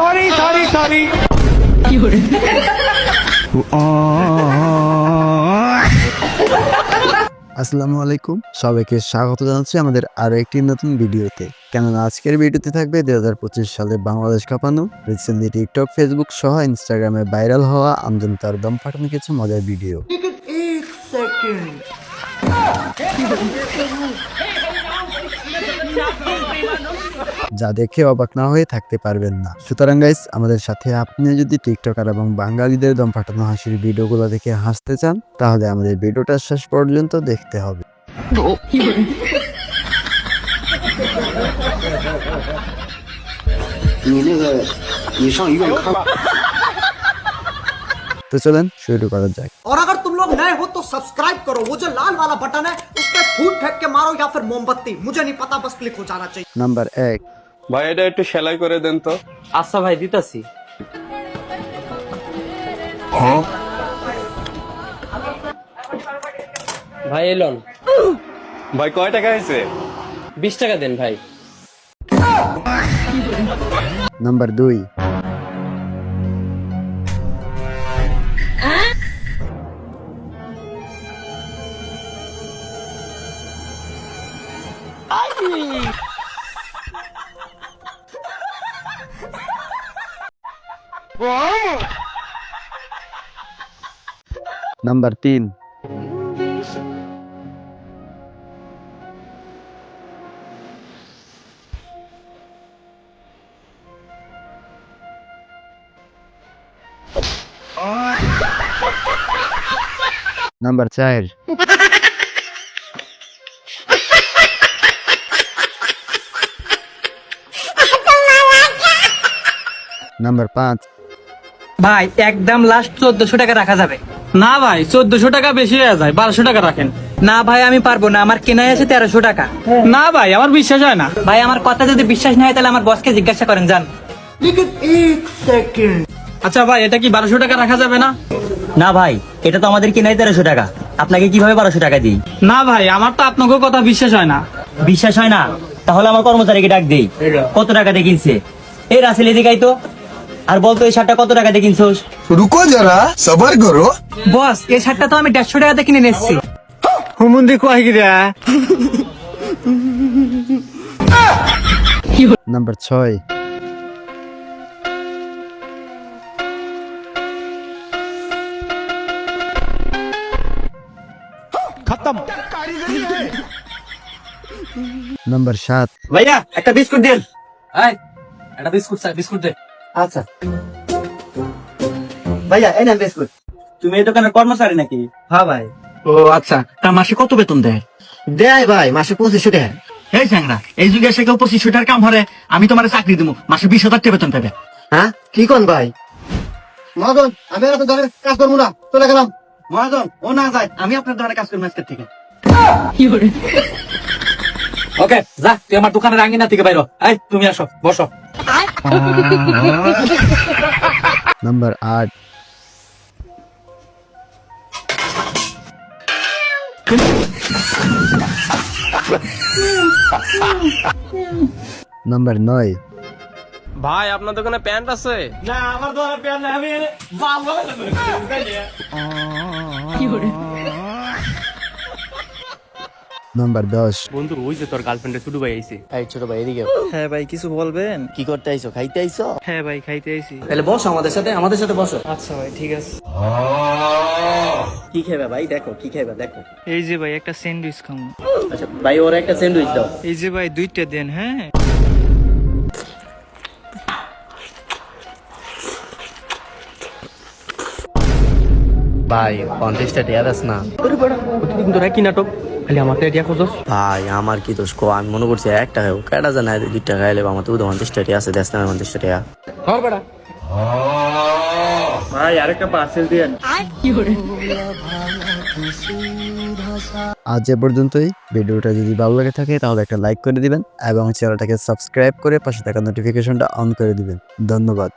Sorry. আসসালামু আলাইকুম, সবাইকে স্বাগত জানাচ্ছি আমাদের আরো একটি নতুন ভিডিওতে। কেননা আজকের ভিডিওতে থাকবে 2025 সালে বাংলাদেশ কাঁপানো, রিসেন্টলি টিকটক, ফেসবুক সহ ইনস্টাগ্রামে ভাইরাল হওয়া আমজন তার দম ফাটানো কিছু মজার ভিডিও। যা দেখে অবাক না হয়ে থাকতে পারবেন না। সুতরাং গাইস, আমাদের সাথে আপনি যদি টিকটকার এবং বাঙালিদের দম ফাটানো হাসির ভিডিওগুলো দেখে হাসতে চান, তাহলে আমাদের ভিডিওটা শেষ পর্যন্ত দেখতে হবে। তো চলেন শুরু করা যাক। और अगर तुम लोग नए हो तो सब्सक्राइब करो, वो जो लाल वाला बटन है उस पर फूट फेंक के मारो या फिर मोमबत्ती, मुझे नहीं पता, बस क्लिक हो जाना चाहिए। নাম্বার 1, ভাই এটা একটু সেলাই করে দেন তো। আচ্ছা ভাই দিতাছি। ভাই এলন ভাই কয় টাকা হয়েছে? 20 টাকা দেন ভাই। নাম্বার 2, নাম্বার 3, নাম্বার 4, নাম্বার 5, ভাই একদম লাস্ট 1400 টাকা রাখা যাবে। না ভাই 1400 টাকা বেশি হয়ে যায়, 1200 টাকা রাখেন। না ভাই আমি পারবো না, আমার কেনাই আছে 1300 টাকা। না ভাই আমার বিশ্বাস হয় না। ভাই আমার কথা যদি বিশ্বাস না হয় তাহলে আমার বসকে জিজ্ঞাসা করেন, যান। আচ্ছা ভাই এটা কি 1200 টাকা রাখা যাবে না? না ভাই, এটা তো আমাদের কিনাই 1300 টাকা, আপনাকে কিভাবে 1200 টাকা দিই? না ভাই আমার তো আপনাকে কথা বিশ্বাস হয় না। বিশ্বাস হয় না? তাহলে আমার কর্মচারীকে ডাক দেই। কত টাকা দিয়ে কিনছে? এই রাসেল এদিকাই তো, আর বলতো এই শার্টটা কত টাকা দিয়ে কিনছোস? रुको जरा सबर करो। বস এই শার্টটা তো আমি 150 টাকাতে কিনে নিয়েছি। হুমুন্দি কয় গিরা। নাম্বার 6, নাম্বার 7, ভাইয়া একটা বিস্কুট দেন। এই একটা বিস্কুট স্যার, বিস্কুট দে। আচ্ছা ভাইয়া, এই নেন বিস্কুট। তুমি এই দোকানের কর্মচারী নাকি? হ্যাঁ ভাই। ও আচ্ছা, তা মাসে কত বেতন দেয়? দেয় ভাই মাসে 2500 টাকা। এই চ্যাংরা, এই যুগে এসে কেউ 2500 টাকার কাম হরে, আমি তোমার চাকরি দিব, মাসে 20,000 টাকা বেতন পাবে। হ্যাঁ কি কোন ভাই? মহাজন আমি আর তো ধরে কাজ করবো না, চলে গেলাম। মহাজন ও না যায়, আমি আপনার দোকানে কাজ করবো আজকের থেকে। ওকে যা, তুই আমার দোকানের আঙ্গিনা থেকে বাইরো। এই তুমি আসো, বসো। নাম্বার 8, নাম্বার 9, ভাই আপনার দোকানে প্যান্ট আছে? না আমার তো আর প্যান নাই, আমি বাবা নাম্বার 10, বন্ধু ওই যে তোর গার্লফ্রেন্ডের ছোট ভাই আইছে। এই ছোট ভাই এদিকে। হ্যাঁ ভাই কিছু বলবেন? কি করতে আইছো? খাইতে আইছো? হ্যাঁ ভাই খাইতে আইছি। তাহলে বসো আমাদের সাথে বসো। আচ্ছা ভাই ঠিক আছে। কি খাইবা ভাই? দেখো কি খাইবা দেখো। এই যে ভাই একটা স্যান্ডউইচ খাবো। আচ্ছা ভাই, ওর একটা স্যান্ডউইচ দাও। এই যে ভাই 2টা দেন। হ্যাঁ ভাই 50টা টিয়া দাস না। প্রতিদিন তোরা কি নাটক, খালি আমার টিয়া খোঁজস। ভাই আমার কি দোষ? আমি মনে করছি 1 টাকা হোক, কেটা জানা 2 টাকা এলে আমার তো 50টা টিয়া আছে, দেশ না 50টা টিয়া। ধর বেড়া। ভাই আরেকটা পার্সেল দিয়েন। আজ এ পর্যন্তই। ভিডিওটা যদি ভালো লাগে থাকে তাহলে একটা লাইক করে দিবেন এবং চ্যানেলটাকে সাবস্ক্রাইব করে পাশে থাকা নোটিফিকেশনটা অন করে দিবেন। ধন্যবাদ।